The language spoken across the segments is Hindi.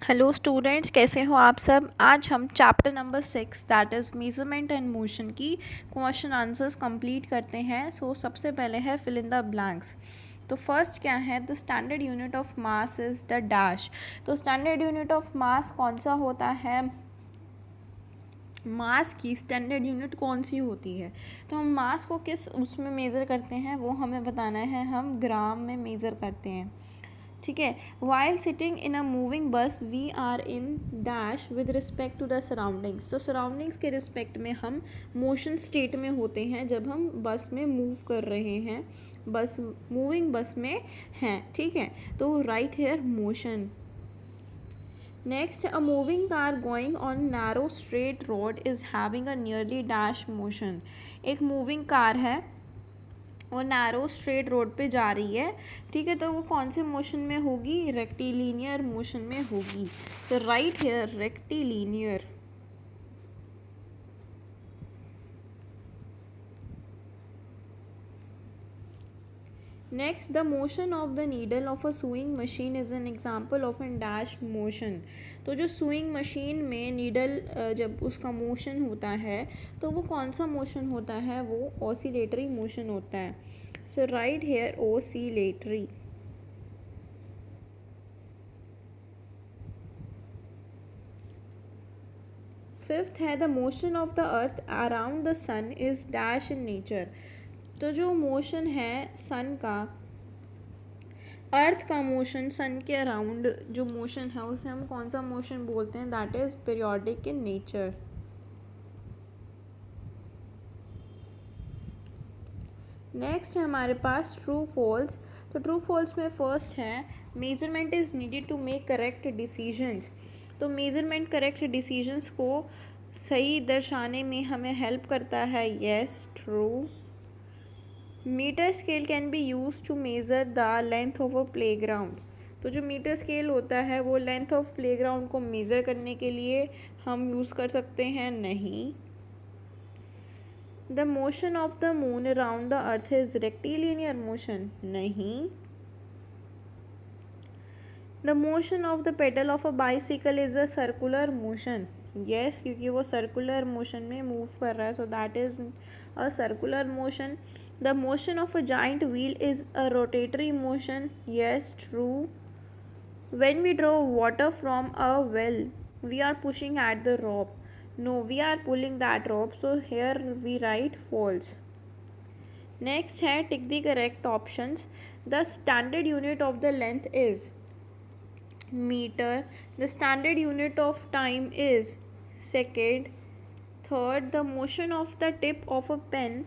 हेलो स्टूडेंट्स, कैसे हो आप सब। आज हम chapter number 6 that is measurement and motion की क्वेश्चन आंसर्स कंप्लीट करते हैं। सबसे पहले है फिल इन द ब्लैंक्स। तो फर्स्ट क्या है, the standard unit of mass is the dash. तो स्टैंडर्ड यूनिट ऑफ मास कौन सा होता है, मास की स्टैंडर्ड यूनिट कौन सी होती है। तो हम मास को किस उसमें मेज़र करते हैं वो हमें बताना है, हम ग्राम में मेज़र करते हैं। ठीक है। While sitting in a moving bus we are in dash with respect to the surroundings. तो सराउंडिंग्स के रिस्पेक्ट में हम मोशन स्टेट में होते हैं जब हम बस में मूव कर रहे हैं, बस मूविंग बस में हैं। ठीक है, तो write here motion. Next, a moving car going on narrow straight road is having a nearly dash motion. एक मूविंग कार है और नैरो स्ट्रेट रोड पे जा रही है। ठीक है, तो वो कौन से मोशन में होगी, रेक्टिलिनियर मोशन में होगी। So right here rectilinear. Next, the motion of the needle of a sewing machine is an example of an dash motion. तो जो सुइंग मशीन में नीडल जब उसका मोशन होता है तो वो कौन सा मोशन होता है, वो ऑसिलेटरी मोशन होता है। So right here oscillatory. Fifth है the motion of the earth around the sun is dash in nature. तो जो मोशन है सन का, अर्थ का मोशन सन के अराउंड जो मोशन है उसे हम कौन सा मोशन बोलते हैं, that is periodic in nature. Next है हमारे पास ट्रू फॉल्स। तो ट्रू फॉल्स में फर्स्ट है measurement is needed to make correct decisions. तो मेजरमेंट करेक्ट डिसीजंस को सही दर्शाने में हमें हेल्प करता है, yes true. Metre scale can be use to measure the length of a playground. तो जो मीटर स्केल होता है वो लेंथ ऑफ प्लेग्राउंड को मेज़र करने के लिए हम यूज़ कर सकते हैं, नहीं। The motion of the moon around the earth is rectilinear motion, नहीं। The motion of the pedal of a bicycle is a circular motion, yes, क्योंकि वो सर्कुलर मोशन में मूव कर रहा है, so that is a circular motion. The motion of a giant wheel is a rotatory motion, yes true. When we draw water from a well, we are pushing at the rope. No, we are pulling that rope. So here we write false. Next है tick the correct options. The standard unit of the length is meter. The standard unit of time is second. Third, the motion of the tip of a pen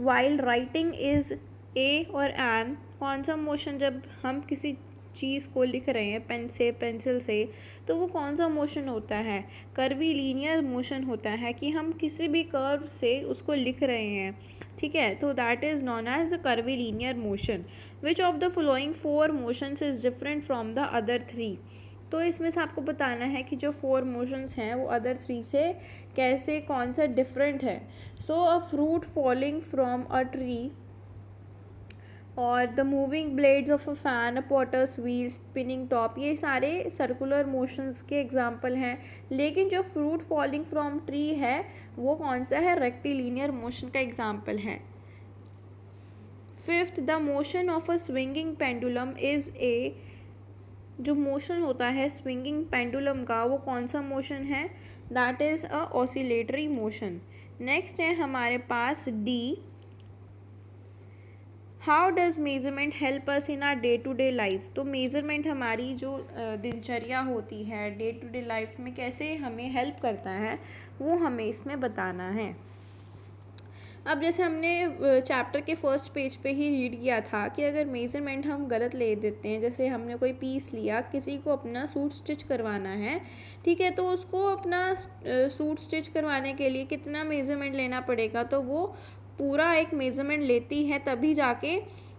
while writing is a और an। कौन सा मोशन जब हम किसी चीज़ को लिख रहे हैं पेन से, पेंसिल से, तो वो कौन सा मोशन होता है, कर्वी लीनियर मोशन होता है कि हम किसी भी कर्व से उसको लिख रहे हैं। ठीक है, तो that is known as the curvilinear motion. Which of the following four motions is different from the other three. तो इसमें से आपको बताना है कि जो फोर मोशंस हैं वो अदर थ्री से कैसे, कौन सा डिफरेंट है। So a fruit falling from a tree और the moving blades of a fan, a potter's wheel, spinning top, ये सारे सर्कुलर मोशंस के एग्जाम्पल हैं। लेकिन जो फ्रूट फॉलिंग फ्रॉम ट्री है वो कौन सा है, रेक्टिलिनियर मोशन का एग्जाम्पल है। Fifth, the motion of a swinging pendulum is a. जो मोशन होता है स्विंगिंग पेंडुलम का वो कौन सा मोशन है, that is a oscillatory motion. Next है हमारे पास D, how does measurement help us in our day to day life. तो मेज़रमेंट हमारी जो दिनचर्या होती है डे टू डे लाइफ में कैसे हमें हेल्प करता है वो हमें इसमें बताना है। अब जैसे हमने चैप्टर के फर्स्ट पेज पे ही रीड किया था कि अगर मेज़रमेंट हम गलत ले देते हैं, जैसे हमने कोई पीस लिया, किसी को अपना सूट स्टिच करवाना है, ठीक है, तो उसको अपना सूट स्टिच करवाने के लिए कितना मेज़रमेंट लेना पड़ेगा, तो वो पूरा एक मेज़रमेंट लेती है तभी जाके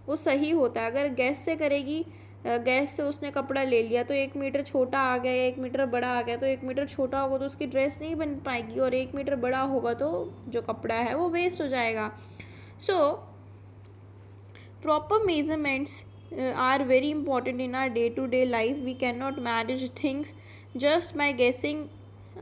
वो सही होता है। अगर गैस से करेगी, गैस से उसने कपड़ा ले लिया तो 1 मीटर छोटा आ गया या 1 मीटर बड़ा आ गया, तो 1 मीटर छोटा होगा तो उसकी ड्रेस नहीं बन पाएगी और 1 मीटर बड़ा होगा तो जो कपड़ा है वो वेस्ट हो जाएगा। So proper measurements are very important in our day to day life. We cannot manage things just by guessing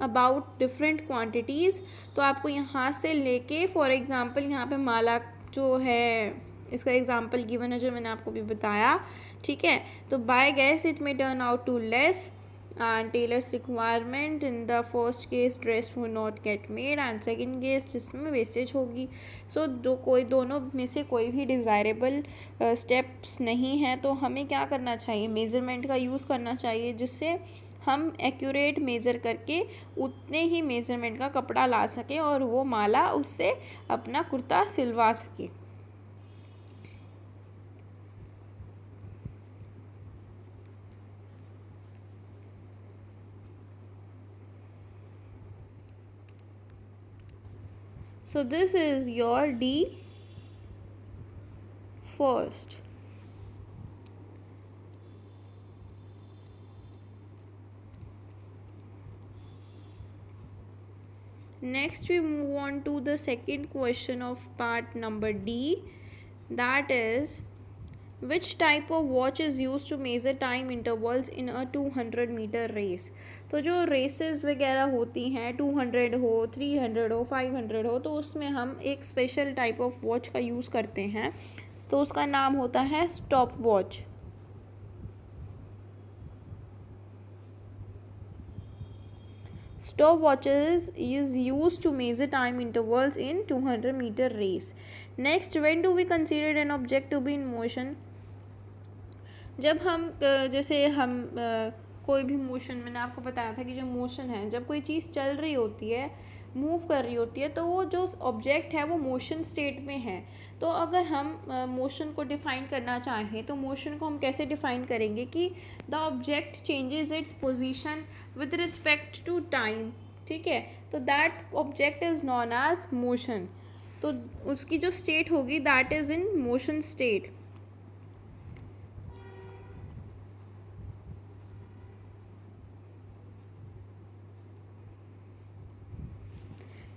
about different quantities. तो आपको यहाँ से लेके फॉर एग्ज़ाम्पल यहाँ पे माला जो है इसका एग्जाम्पल गिवन है जो मैंने आपको भी बताया. ठीक है, तो by guess it may turn out to less and Taylor's requirement in the first case dress will not get made and second case जिसमें वेस्टेज होगी. सो दोनों में से कोई भी डिज़ायरेबल स्टेप्स नहीं है. तो हमें क्या करना चाहिए, मेज़रमेंट का यूज़ करना चाहिए जिससे हम एक्यूरेट मेज़र करके उतने ही मेज़रमेंट का कपड़ा ला सकें और वो माला उससे अपना कुर्ता सिलवा सके. So this is your D first. Next we move on to the second question of part number D, that is which type of watch is used to measure time intervals in a 200-meter race. तो जो रेसेस वगैरह होती हैं 200 हो 300 हो 500 हो तो उसमें हम एक स्पेशल टाइप ऑफ वॉच का यूज़ करते हैं. तो उसका नाम होता है stop watch. Stopwatches is used to measure time intervals in 200-meter race. Next, when do we consider an object to be in motion? जब हम जैसे हम कोई भी मोशन, मैंने आपको बताया था कि जो मोशन है जब कोई चीज़ चल रही होती है मूव कर रही होती है तो वो जो ऑब्जेक्ट है वो मोशन स्टेट में है. तो अगर हम मोशन को डिफ़ाइन करना चाहें तो मोशन को हम कैसे डिफ़ाइन करेंगे कि the object changes its position with respect to time. ठीक है, तो that object is known as motion. तो उसकी जो स्टेट होगी that is in motion state.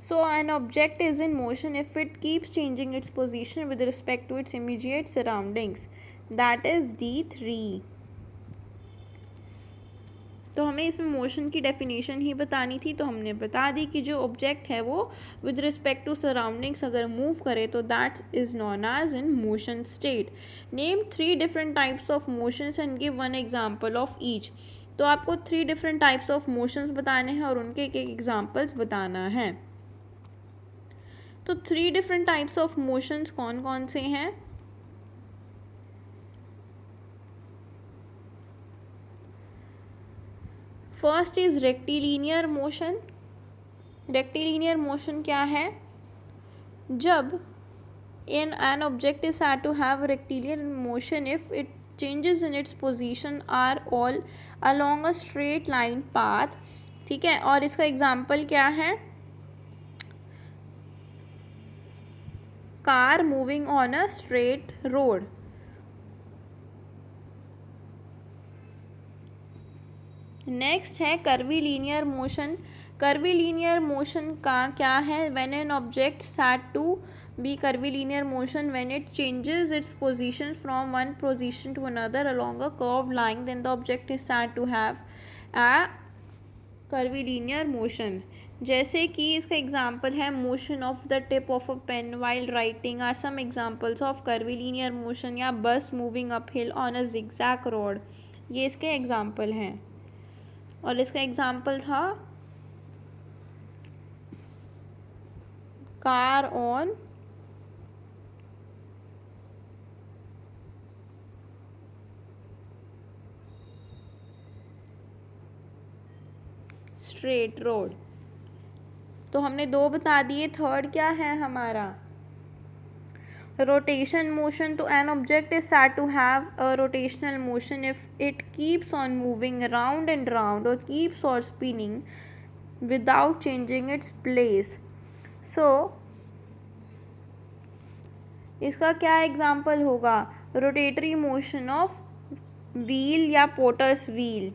So an object is in motion if it keeps changing its position with respect to its immediate surroundings. That is D3. तो हमें इसमें मोशन की डेफिनेशन ही बतानी थी, तो हमने बता दी कि जो ऑब्जेक्ट है वो विद रिस्पेक्ट टू सराउंडिंग्स अगर मूव करे तो that is known as in motion state. Name 3 different types of motions and give 1 example of each. तो आपको 3 डिफरेंट टाइप्स ऑफ मोशंस बताने हैं और उनके एक एग्जांपल्स बताना है. तो 3 डिफरेंट टाइप्स ऑफ मोशंस कौन कौन से हैं? First is rectilinear motion. Rectilinear motion क्या है? जब an object is said to have rectilinear motion if it changes in its position are all along a straight line path. ठीक है, और इसका एग्जाम्पल क्या है? Car moving on a straight road. Next है कर्वीलिनियर मोशन. कर्वीलिनियर मोशन का क्या है? When an object said to be curvilinear motion when it changes its position from one position to another along a curve line then the object is said to have a curvilinear motion. जैसे कि इसका एग्जाम्पल है motion of the tip of a pen while writing are some examples of curvilinear motion. या बस moving up hill on a zigzag road, ये इसके एग्जाम्पल हैं. और इसका एग्जाम्पल था कार ऑन स्ट्रेट रोड. तो हमने 2 बता दिए. थर्ड क्या है हमारा? Rotation motion. तो an object is said to have a rotational motion if it keeps on moving round and round or keeps on spinning without changing its place. So इसका क्या एग्जाम्पल होगा? रोटेटरी मोशन ऑफ व्हील या पोटर्स व्हील.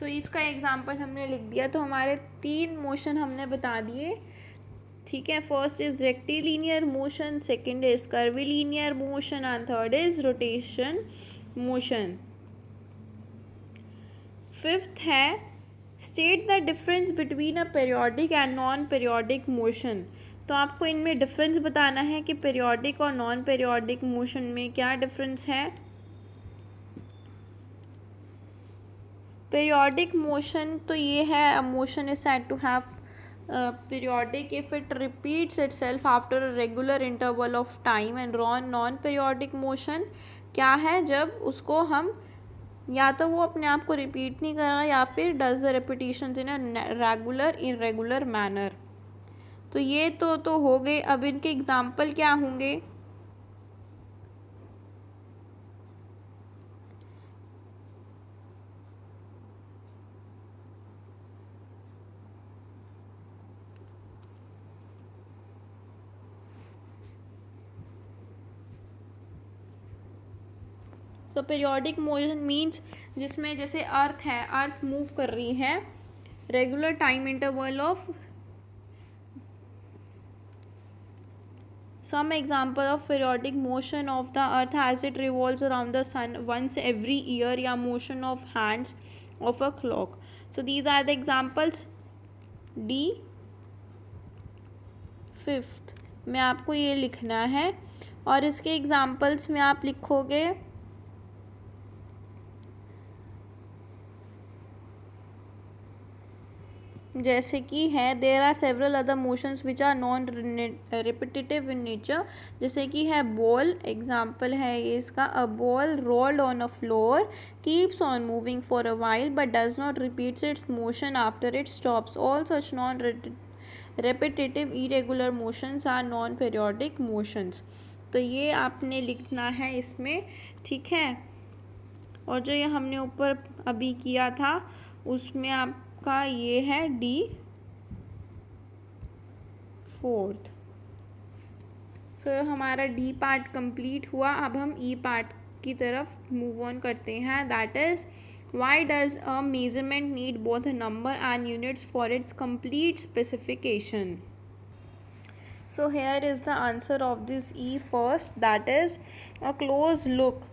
तो इसका एग्जाम्पल हमने लिख दिया। तो हमारे 3 मोशन हमने बता दिए, ठीक है। First is rectilinear motion, second is curvilinear motion and third is rotation motion. Fifth है state the difference between a periodic and non periodic motion. तो आपको इनमें डिफरेंस बताना है कि पीरियोडिक और नॉन पीरियोडिक मोशन में क्या डिफरेंस है। पीरियोडिक मोशन तो ये है, a motion is said to have periodic if it repeats itself after a regular interval of time, and non periodic motion क्या है, जब उसको हम या तो वो अपने आप को रिपीट नहीं कर रहा या फिर does the repetitions in a regular irregular manner. तो ये तो हो गए। अब इनके एग्जाम्पल क्या होंगे। सो पीरियोडिक मोशन मीन्स जिसमें जैसे अर्थ है, अर्थ मूव कर रही है regular time interval of some example of periodic motion of the earth as it revolves around the sun once every year, या motion of hands of a clock. So these are the examples. D fifth में आपको ये लिखना है और इसके एग्जाम्पल्स में आप लिखोगे जैसे कि है there are several other motions which are non repetitive in nature. जैसे कि है बॉल, एग्जाम्पल है ये इसका, a ball rolled on a floor keeps on moving for a while but does not repeats its motion after it stops. All such non repetitive irregular motions are non periodic motions। तो ये आपने लिखना है इसमें, ठीक है। और जो ये हमने ऊपर अभी किया था उसमें आपका ये है डी फोर्थ। सो हमारा डी पार्ट कंप्लीट हुआ। अब हम ई पार्ट की तरफ मूव ऑन करते हैं। That is why does a measurement need both a number and units for its complete specification? So here is the answer of this E first, that is a close look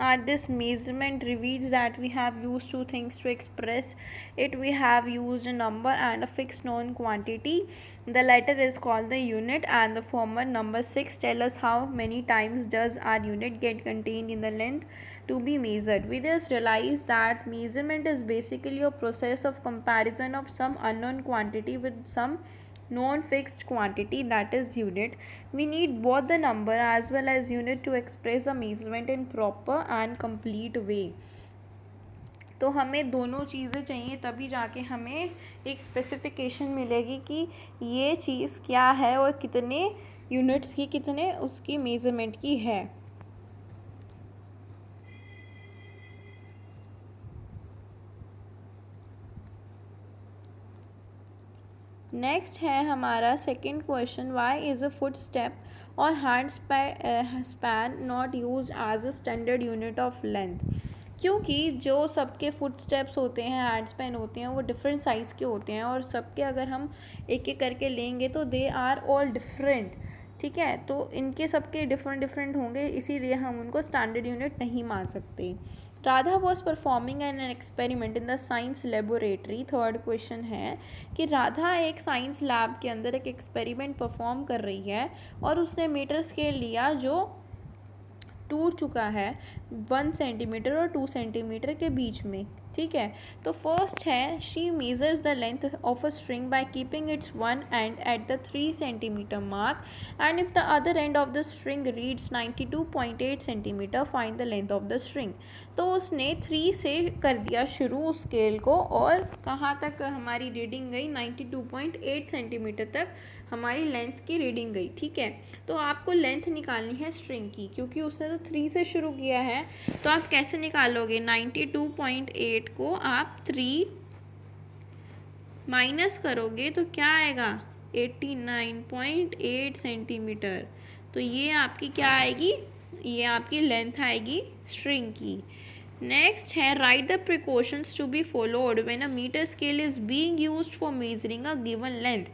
at this measurement reveals that we have used two things to express it. We have used a number and a fixed known quantity. The latter is called the unit and the former number 6 tell us how many times does our unit get contained in the length to be measured. We just realize that measurement is basically a process of comparison of some unknown quantity with some known fixed quantity, that is unit. We need both the number as well as unit to express the measurement in proper and complete way. तो हमें दोनों चीज़ें चाहिए तभी जाके हमें एक स्पेसिफिकेशन मिलेगी कि ये चीज़ क्या है और कितने यूनिट्स की, कितने उसकी मेजरमेंट की है। नेक्स्ट है हमारा second question, why is a foot step और hand span not use as a standard unit of length. क्योंकि जो सबके फुट स्टेप्स होते हैं, हैंड स्पैन होते हैं, वो डिफरेंट साइज़ के होते हैं और सबके अगर हम एक एक करके लेंगे तो दे आर ऑल डिफरेंट, ठीक है। तो इनके सबके डिफरेंट डिफरेंट होंगे, इसीलिए हम उनको स्टैंडर्ड यूनिट नहीं मान सकते। Radha was performing an experiment in the science laboratory. Third question है कि राधा एक साइंस लैब के अंदर एक एक्सपेरिमेंट परफॉर्म कर रही है और उसने मीटर स्केल लिया जो टूट चुका है 1 सेंटीमीटर और 2 सेंटीमीटर के बीच में, ठीक है। तो फर्स्ट है she measures the length of a string by keeping it's one and at the 3 centimetre mark and if the other end of the string reads 92.8 centimetre find the length of the string. तो उसने 3 से कर दिया शुरू स्केल को और कहाँ तक हमारी रीडिंग गई, 92.8 सेंटीमीटर तक हमारी लेंथ की रीडिंग गई, ठीक है। तो आपको लेंथ निकालनी है स्ट्रिंग की, क्योंकि उसने तो 3 से शुरू किया है। तो आप कैसे निकालोगे, 92.8 को आप 3 माइनस करोगे तो क्या आएगा, 89.8 सेंटीमीटर। तो ये आपकी क्या आएगी, ये आपकी लेंथ आएगी स्ट्रिंग की। नेक्स्ट है write the precautions to be followed when a metre scale is being used for measuring a given length.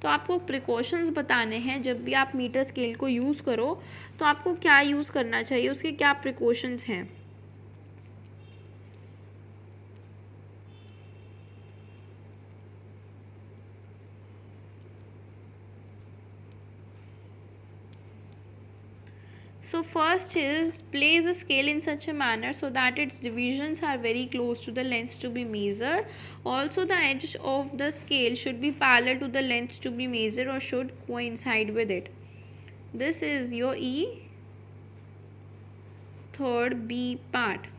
तो आपको प्रिकॉशंस बताने हैं जब भी आप मीटर स्केल को यूज़ करो तो आपको क्या यूज़ करना चाहिए, उसके क्या प्रिकॉशंस हैं। So first is place the scale in such a manner so that its divisions are very close to the length to be measured. Also the edge of the scale should be parallel to the length to be measured or should coincide with it. This is your E third B part.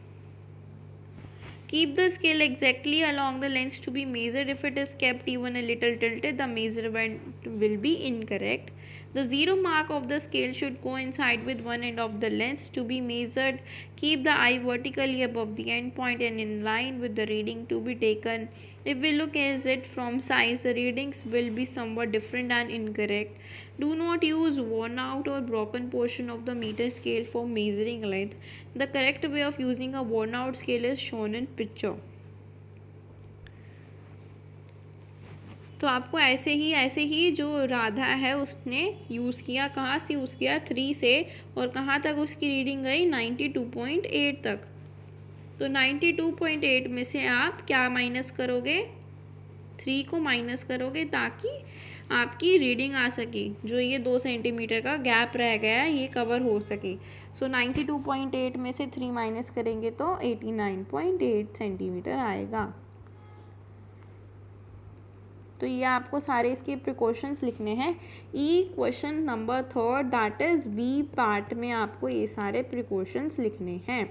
Keep the scale exactly along the length to be measured. If it is kept even a little tilted, the measurement will be incorrect. The zero mark of the scale should coincide with one end of the length to be measured. Keep the eye vertically above the end point and in line with the reading to be taken. If we look at it from sides, the readings will be somewhat different and incorrect. Do not use worn out or broken portion of the meter scale for measuring length. The correct way of using a worn out scale is shown in picture. तो आपको ऐसे ही जो राधा है उसने यूज़ किया, कहाँ से यूज़ किया 3 से, और कहाँ तक उसकी रीडिंग गई 92.8 तक। तो 92.8 में से आप क्या माइनस करोगे, 3 को माइनस करोगे ताकि आपकी रीडिंग आ सके, जो ये 2 सेंटीमीटर का गैप रह गया ये कवर हो सके। सो 92.8 में से 3 माइनस करेंगे तो 89.8 सेंटीमीटर आएगा। तो ये आपको सारे इसके प्रिकॉशंस लिखने हैं। ई question number 3 that is b part में आपको ये सारे प्रिकॉशंस लिखने हैं।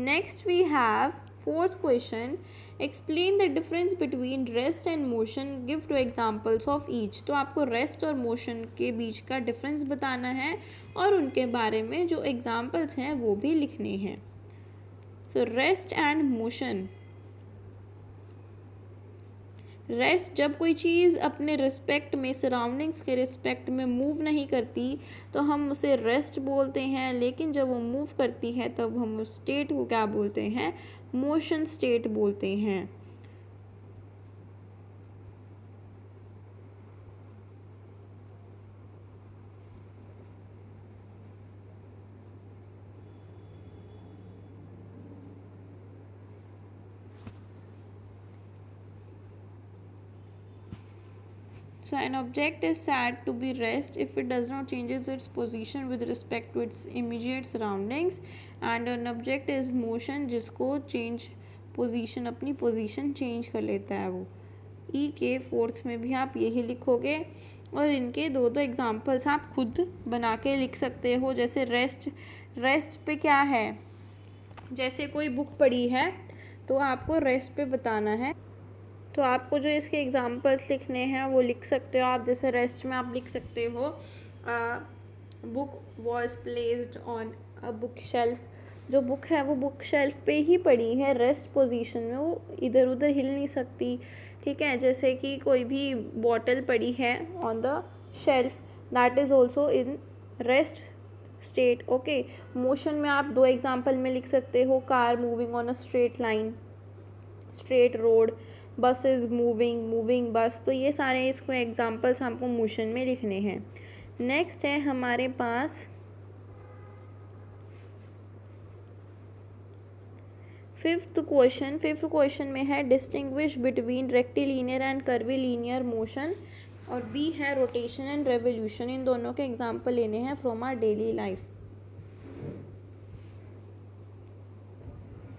Next we have fourth question. Explain the difference between rest and motion. Give 2 examples of each. तो आपको rest और motion के बीच का difference बताना है और उनके बारे में जो examples हैं वो भी लिखने हैं। So rest and motion. Rest, जब कोई चीज़ अपने रिस्पेक्ट में, सराउंडिंग्स के रिस्पेक्ट में मूव नहीं करती तो हम उसे रेस्ट बोलते हैं, लेकिन जब वो मूव करती है तब हम उस स्टेट को क्या बोलते हैं, मोशन स्टेट बोलते हैं। So an object is said to be rest if it does not changes its position with respect to its immediate surroundings, and an object is motion जिसको change position, अपनी position change कर लेता है वो। ई के 4th में भी आप यही लिखोगे और इनके 2 एग्जाम्पल्स आप खुद बना के लिख सकते हो। जैसे रेस्ट पे क्या है, जैसे कोई बुक पढ़ी है तो आपको रेस्ट पे बताना है, तो आपको जो इसके एग्जांपल्स लिखने हैं वो लिख सकते हो आप। जैसे रेस्ट में आप लिख सकते हो book was placed on a book shelf. जो बुक है वो बुक शेल्फ पे ही पड़ी है रेस्ट पोजीशन में, वो इधर उधर हिल नहीं सकती। ठीक है, जैसे कि कोई भी बॉटल पड़ी है on the shelf, that is also in rest state. Okay, motion में आप 2 एग्जाम्पल में लिख सकते हो, car moving on a straight line, straight road, बस इज़ मूविंग बस। तो ये सारे इसको एग्जांपल्स हमको मोशन में लिखने हैं। नेक्स्ट है हमारे पास फिफ्थ क्वेश्चन में है distinguish between rectilinear and curvilinear motion, और बी है रोटेशन एंड रेवोल्यूशन। इन दोनों के एग्जांपल लेने हैं फ्रॉम आवर डेली लाइफ।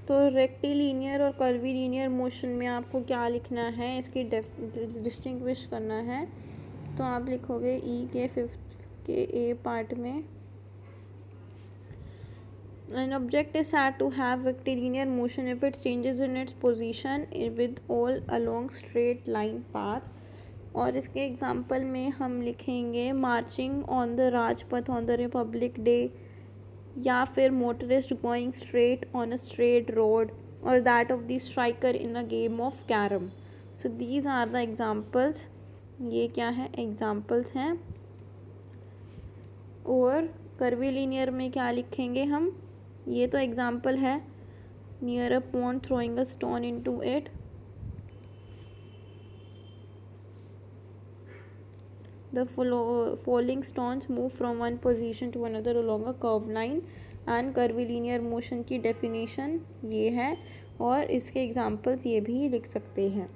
तो रेक्टिलीनियर और कर्वीलीनियर मोशन में आपको क्या लिखना है, इसकी डिस्टिंग्विश करना है। तो आप लिखोगे ई के 5th के ए पार्ट में, an object is said to have rectilinear motion if it changes in its position with all along straight line path। और इसके एग्जांपल में हम लिखेंगे marching on the Rajpath on the Republic Day, या फिर motorist going straight on a straight road, और that of the striker in a game of carrom. So these are the examples. ये क्या है, एग्जाम्पल्स हैं। और कर्वीलिनियर में क्या लिखेंगे हम, ये तो एग्जाम्पल है, near a pond throwing a stone into it, the falling stones move from one position to another along a curved line and curvilinear motion की definition ये है, और इसके examples ये भी लिख सकते हैं।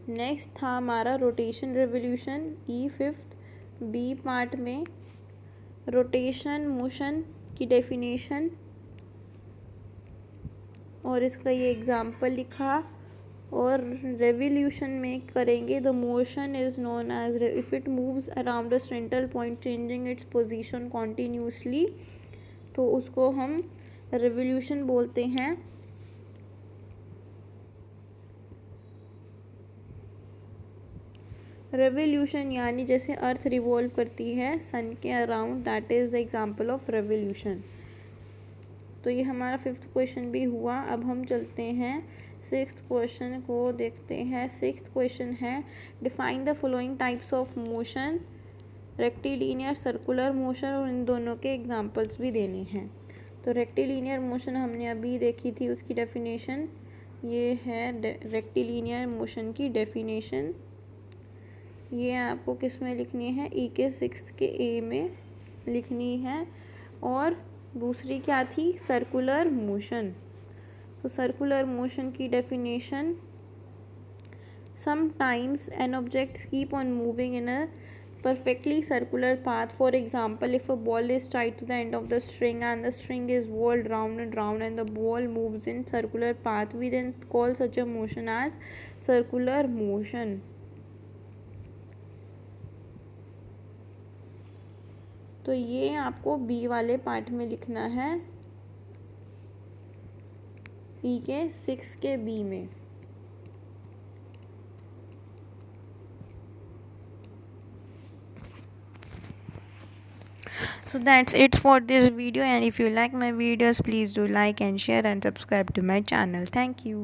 नेक्स्ट था हमारा rotation revolution, E5 B part में रोटेशन मोशन की डेफिनेशन और इसका ये एग्जाम्पल लिखा, और रेवोल्यूशन में करेंगे the motion is known as if it moves around a central point changing its position continuously, तो उसको हम रेवोल्यूशन बोलते हैं। रेवोल्यूशन यानी जैसे अर्थ रिवॉल्व करती है सन के around, that is the example of revolution. तो ये हमारा 5th क्वेश्चन भी हुआ। अब हम चलते हैं 6th क्वेश्चन को देखते हैं। 6th क्वेश्चन है define the following types of motion, rectilinear, circular motion, और इन दोनों के एग्जांपल्स भी देने हैं। तो रेक्टिलिनियर मोशन हमने अभी देखी थी, उसकी डेफिनेशन ये है। रेक्टिलिनियर मोशन की डेफिनेशन ये आपको किस में लिखनी है, ई के 6th के ए में लिखनी है। और दूसरी क्या थी, सर्कुलर मोशन। तो सर्कुलर मोशन की definition, sometimes an object keep on moving in a perfectly circular path. For example, if a ball is tied to the end of the string and the string is whirled round and the ball moves in circular path, we then call such a motion as circular motion. तो ये आपको बी वाले पार्ट में लिखना है, ई के 6 के बी में। So that's it for this video, and if you like my videos, please do like and share and subscribe to my channel. Thank you.